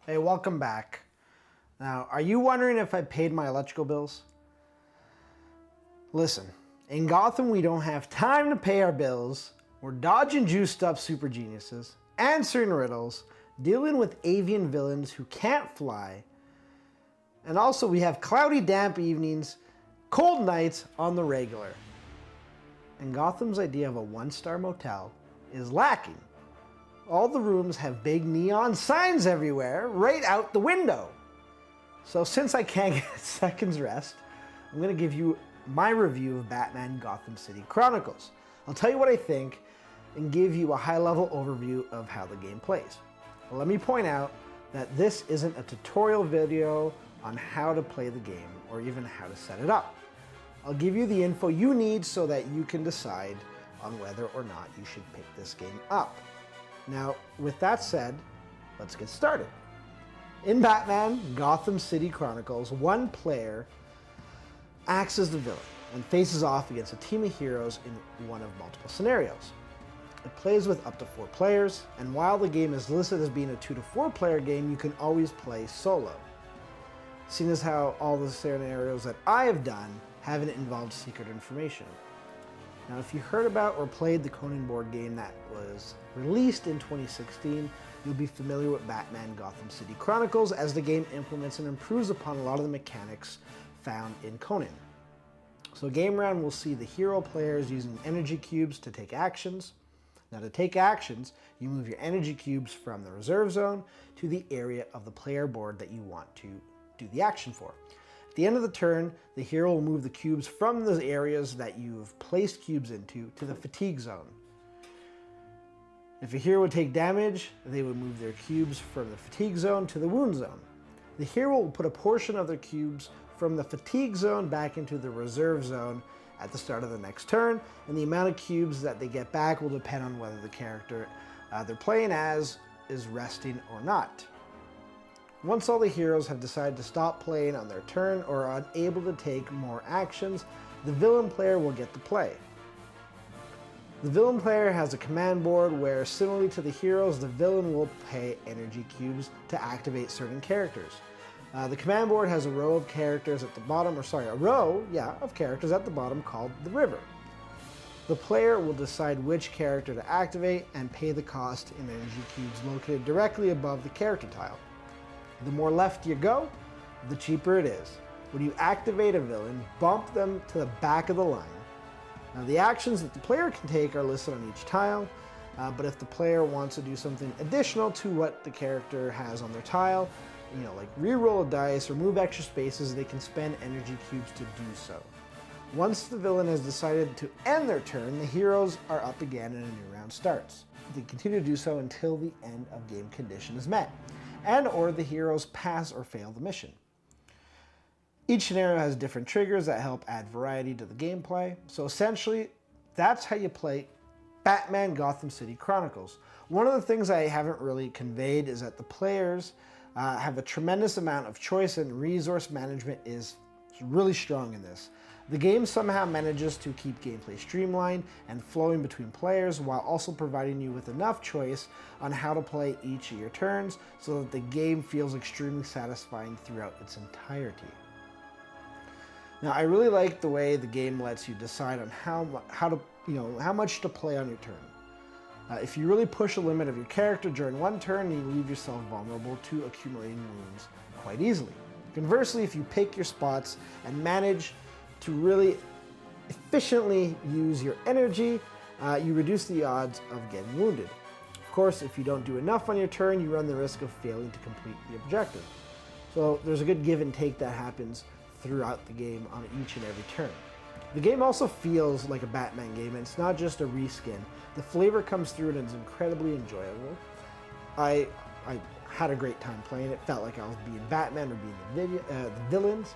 Hey, welcome back. Now, are you wondering if I paid my electrical bills? Listen, in Gotham we don't have time to pay our bills. We're dodging juiced up super geniuses, answering riddles, dealing with avian villains who can't fly, and also we have cloudy, damp evenings, cold nights on the regular. And Gotham's idea of a one-star motel is lacking. All the rooms have big neon signs everywhere, right out the window. So since I can't get a second's rest, I'm going to give you my review of Batman Gotham City Chronicles. I'll tell you what I think and give you a high-level overview of how the game plays. But let me point out that this isn't a tutorial video on how to play the game or even how to set it up. I'll give you the info you need so that you can decide on whether or not you should pick this game up. Now, with that said, let's get started. In Batman Gotham City Chronicles, one player acts as the villain and faces off against a team of heroes in one of multiple scenarios. It plays with up to 4 players, and while the game is listed as being a 2 to 4 player game, you can always play solo. Seeing as how all the scenarios that I have done haven't involved secret information. Now, if you heard about or played the Conan board game that was released in 2016, you'll be familiar with Batman Gotham City Chronicles, as the game implements and improves upon a lot of the mechanics found in Conan. So game round will see the hero players using energy cubes to take actions. Now, to take actions, you move your energy cubes from the reserve zone to the area of the player board that you want to do the action for. At the end of the turn, the hero will move the cubes from the areas that you've placed cubes into to the fatigue zone. If a hero would take damage, they would move their cubes from the fatigue zone to the wound zone. The hero will put a portion of their cubes from the fatigue zone back into the reserve zone at the start of the next turn, and the amount of cubes that they get back will depend on whether the character they're playing as is resting or not. Once all the heroes have decided to stop playing on their turn or are unable to take more actions, the villain player will get to play. The villain player has a command board where, similarly to the heroes, the villain will pay energy cubes to activate certain characters. The command board has a row of characters at the bottom, of characters at the bottom called the river. The player will decide which character to activate and pay the cost in energy cubes located directly above the character tile. The more left you go, the cheaper it is. When you activate a villain, bump them to the back of the line. Now, the actions that the player can take are listed on each tile, but if the player wants to do something additional to what the character has on their tile, like re-roll a dice or move extra spaces, they can spend energy cubes to do so. Once the villain has decided to end their turn, the heroes are up again and a new round starts. They continue to do so until the end of game condition is met, and/or the heroes pass or fail the mission. Each scenario has different triggers that help add variety to the gameplay. So essentially, that's how you play Batman Gotham City Chronicles. One of the things I haven't really conveyed is that the players have a tremendous amount of choice, and resource management is really strong in this. The game somehow manages to keep gameplay streamlined and flowing between players, while also providing you with enough choice on how to play each of your turns so that the game feels extremely satisfying throughout its entirety. Now, I really like the way the game lets you decide on how much to play on your turn. If you really push the limit of your character during one turn, you leave yourself vulnerable to accumulating wounds quite easily. Conversely, if you pick your spots and manage to really efficiently use your energy, you reduce the odds of getting wounded. Of course, if you don't do enough on your turn, you run the risk of failing to complete the objective. So there's a good give and take that happens throughout the game on each and every turn. The game also feels like a Batman game, and it's not just a reskin. The flavor comes through and it's incredibly enjoyable. I had a great time playing it. Felt like I was being Batman or being the villains.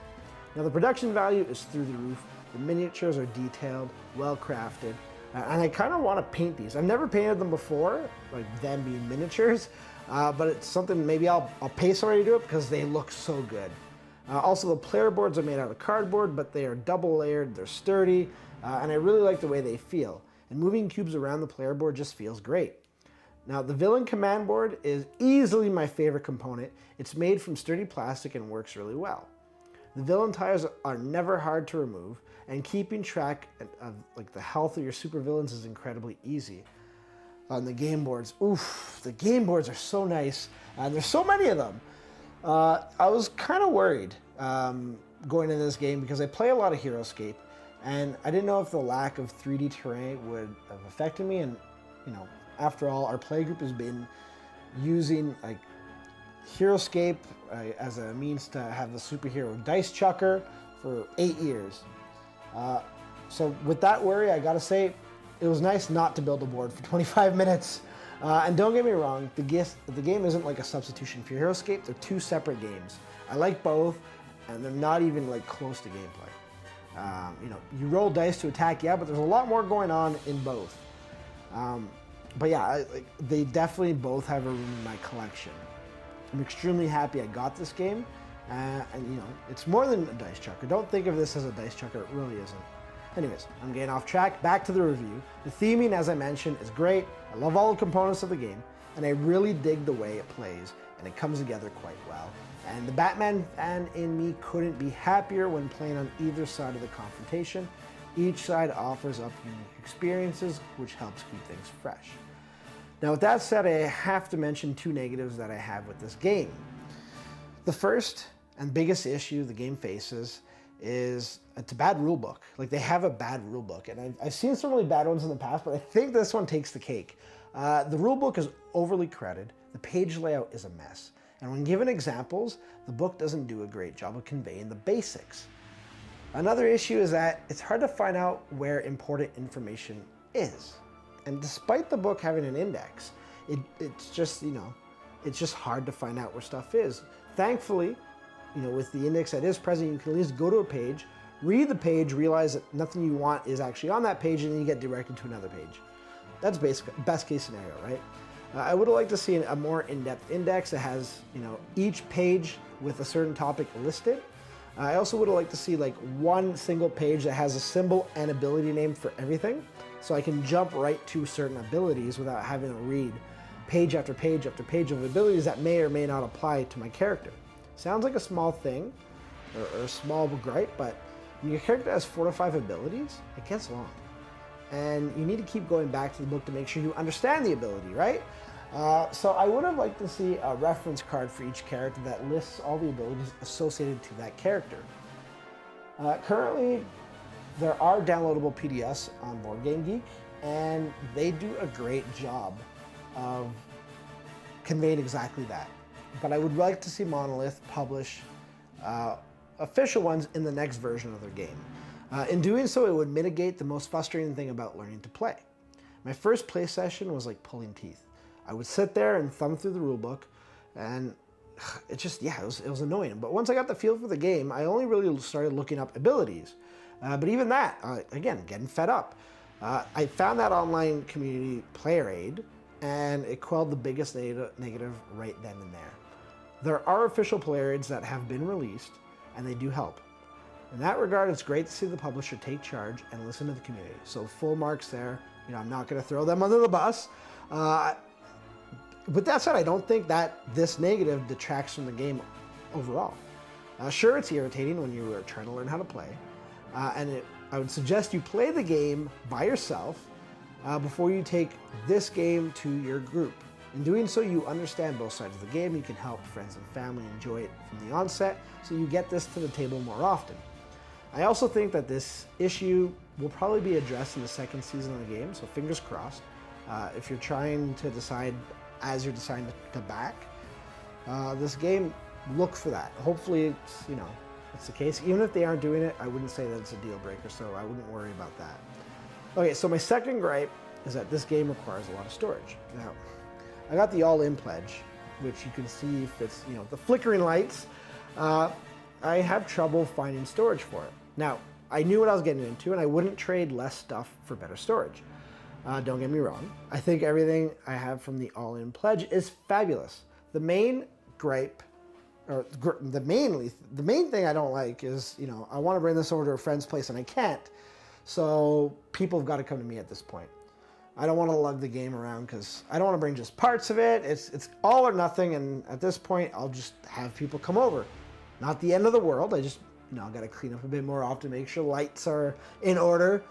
Now, the production value is through the roof. The miniatures are detailed, well crafted, and I kind of want to paint these. I've never painted them before, like them being miniatures, but it's something maybe I'll pay somebody to do it because they look so good. Also, the player boards are made out of cardboard, but they are double layered, they're sturdy, and I really like the way they feel. And moving cubes around the player board just feels great. Now, the villain command board is easily my favorite component. It's made from sturdy plastic and works really well. The villain tiles are never hard to remove, and keeping track of like the health of your supervillains is incredibly easy. On the game boards, oof, the game boards are so nice, and there's so many of them. I was kind of worried going into this game because I play a lot of HeroScape, and I didn't know if the lack of 3D terrain would have affected me. And you know, after all, our playgroup has been using like HeroScape as a means to have the superhero dice chucker for 8 years. So with that worry, I gotta say, it was nice not to build a board for 25 minutes. And don't get me wrong, the game isn't like a substitution for HeroScape. They're two separate games. I like both, and they're not even like close to gameplay. You know, you roll dice to attack, yeah, but there's a lot more going on in both. But yeah, they definitely both have a room in my collection. I'm extremely happy I got this game, and you know, it's more than a dice chucker. Don't think of this as a dice chucker, it really isn't. Anyways, I'm getting off track. Back to the review. The theming, as I mentioned, is great. I love all the components of the game, and I really dig the way it plays, and it comes together quite well. And the Batman fan in me couldn't be happier when playing on either side of the confrontation. Each side offers up unique experiences, which helps keep things fresh. Now, with that said, I have to mention two negatives that I have with this game. The first and biggest issue the game faces is it's a bad rule book. Like, they have a bad rule book, and I've seen some really bad ones in the past, but I think this one takes the cake. The rule book is overly crowded. The page layout is a mess. And when given examples, the book doesn't do a great job of conveying the basics. Another issue is that it's hard to find out where important information is. And despite the book having an index, it's just, you know, it's just hard to find out where stuff is. Thankfully, you know, with the index that is present, you can at least go to a page, read the page, realize that nothing you want is actually on that page, and then you get directed to another page. That's best case scenario, right? I would have liked to see a more in-depth index that has, you know, each page with a certain topic listed. I also would have liked to see like one single page that has a symbol and ability name for everything, so I can jump right to certain abilities without having to read page after page after page of abilities that may or may not apply to my character. Sounds like a small thing, or a small gripe, but when your character has 4 to 5 abilities, it gets long. And you need to keep going back to the book to make sure you understand the ability, right? So I would have liked to see a reference card for each character that lists all the abilities associated to that character. Currently, there are downloadable PDFs on BoardGameGeek, and they do a great job of conveying exactly that. But I would like to see Monolith publish official ones in the next version of their game. In doing so, it would mitigate the most frustrating thing about learning to play. My first play session was like pulling teeth. I would sit there and thumb through the rulebook, and it just, yeah, it was annoying. But once I got the feel for the game, I only really started looking up abilities. But even that, again, getting fed up. I found that online community player aid, and it quelled the biggest negative right then and there. There are official player aids that have been released, and they do help. In that regard, it's great to see the publisher take charge and listen to the community. So full marks there. You know, I'm not going to throw them under the bus. With that said, I don't think that this negative detracts from the game overall. Sure, it's irritating when you are trying to learn how to play, and I would suggest you play the game by yourself before you take this game to your group. In doing so, you understand both sides of the game. You can help friends and family enjoy it from the onset, so you get this to the table more often. I also think that this issue will probably be addressed in the second season of the game, so fingers crossed. If you're trying to decide as you're deciding to back this game, look for that. Hopefully it's, you know, it's the case. Even if they aren't doing it, I wouldn't say that it's a deal breaker, so I wouldn't worry about that. Okay, so my second gripe is that this game requires a lot of storage. Now, I got the all-in pledge, which you can see if it's, you know, the flickering lights. I have trouble finding storage for it. Now, I knew what I was getting into, and I wouldn't trade less stuff for better storage. Don't get me wrong. I think everything I have from the all-in pledge is fabulous. The main gripe, or the main thing I don't like is, you know, I want to bring this over to a friend's place and I can't. So people have got to come to me at this point. I don't want to lug the game around because I don't want to bring just parts of it. It's all or nothing, and at this point, I'll just have people come over. Not the end of the world. I just, I got to clean up a bit more often, make sure lights are in order.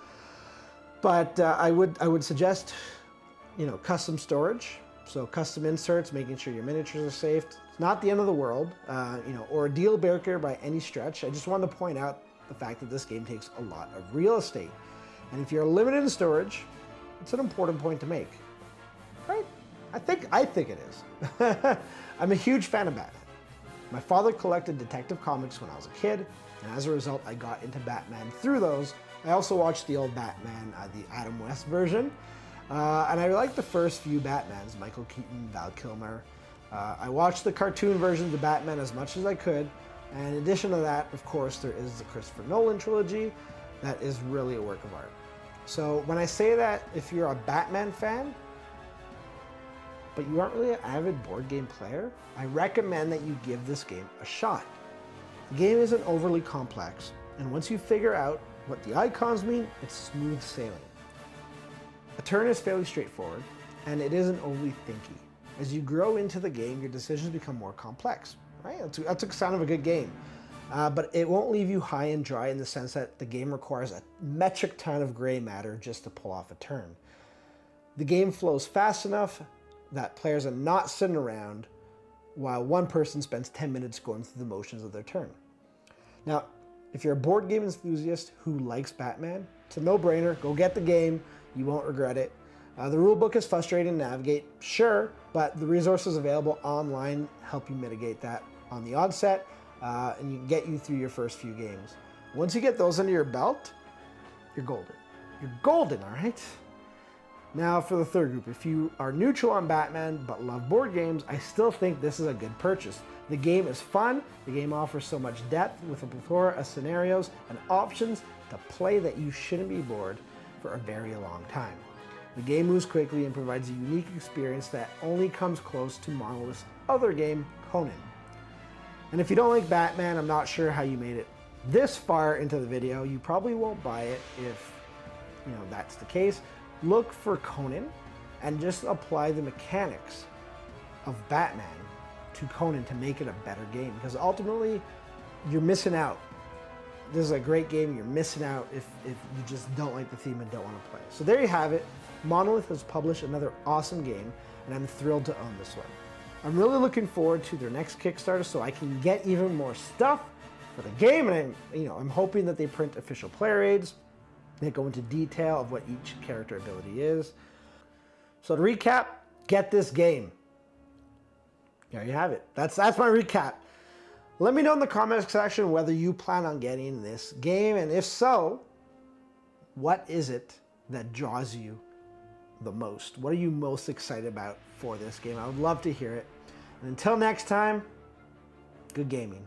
But I would suggest, custom storage. So custom inserts, making sure your miniatures are safe. It's not the end of the world, or a deal breaker by any stretch. I just wanted to point out the fact that this game takes a lot of real estate. And if you're limited in storage, it's an important point to make, right? I think it is. I'm a huge fan of Batman. My father collected detective comics when I was a kid, and as a result, I got into Batman through those. I also watched the old Batman, the Adam West version. And I liked the first few Batmans, Michael Keaton, Val Kilmer. I watched the cartoon versions of Batman as much as I could. And in addition to that, of course, there is the Christopher Nolan trilogy. That is really a work of art. So when I say that, if you're a Batman fan, but you aren't really an avid board game player, I recommend that you give this game a shot. The game isn't overly complex, and once you figure out what the icons mean, it's smooth sailing. A turn is fairly straightforward, and it isn't overly thinky. As you grow into the game, your decisions become more complex, right? That's a sign of a good game. But it won't leave you high and dry in the sense that the game requires a metric ton of gray matter just to pull off a turn. The game flows fast enough that players are not sitting around while one person spends 10 minutes going through the motions of their turn. Now, if you're a board game enthusiast who likes Batman, it's a no-brainer. Go get the game. You won't regret it. The rulebook is frustrating to navigate, sure, but the resources available online help you mitigate that on the onset, and you get you through your first few games. Once you get those under your belt, you're golden. You're golden, all right? Now for the third group, if you are neutral on Batman but love board games, I still think this is a good purchase. The game is fun, the game offers so much depth with a plethora of scenarios and options to play that you shouldn't be bored for a very long time. The game moves quickly and provides a unique experience that only comes close to Monolith's other game, Conan. And if you don't like Batman, I'm not sure how you made it this far into the video. You probably won't buy it if, that's the case. Look for Conan and just apply the mechanics of Batman to Conan to make it a better game, because ultimately you're missing out. This is a great game. You're missing out if you just don't like the theme and don't want to play. So there you have it. Monolith has published another awesome game, and I'm thrilled to own this one. I'm really looking forward to their next Kickstarter so I can get even more stuff for the game, and I'm hoping that they print official player aids. They go into detail of what each character ability is. So to recap, get this game. There you have it. That's my recap. Let me know in the comments section whether you plan on getting this game, and if so, what is it that draws you the most? What are you most excited about for this game? I would love to hear it. And until next time, good gaming.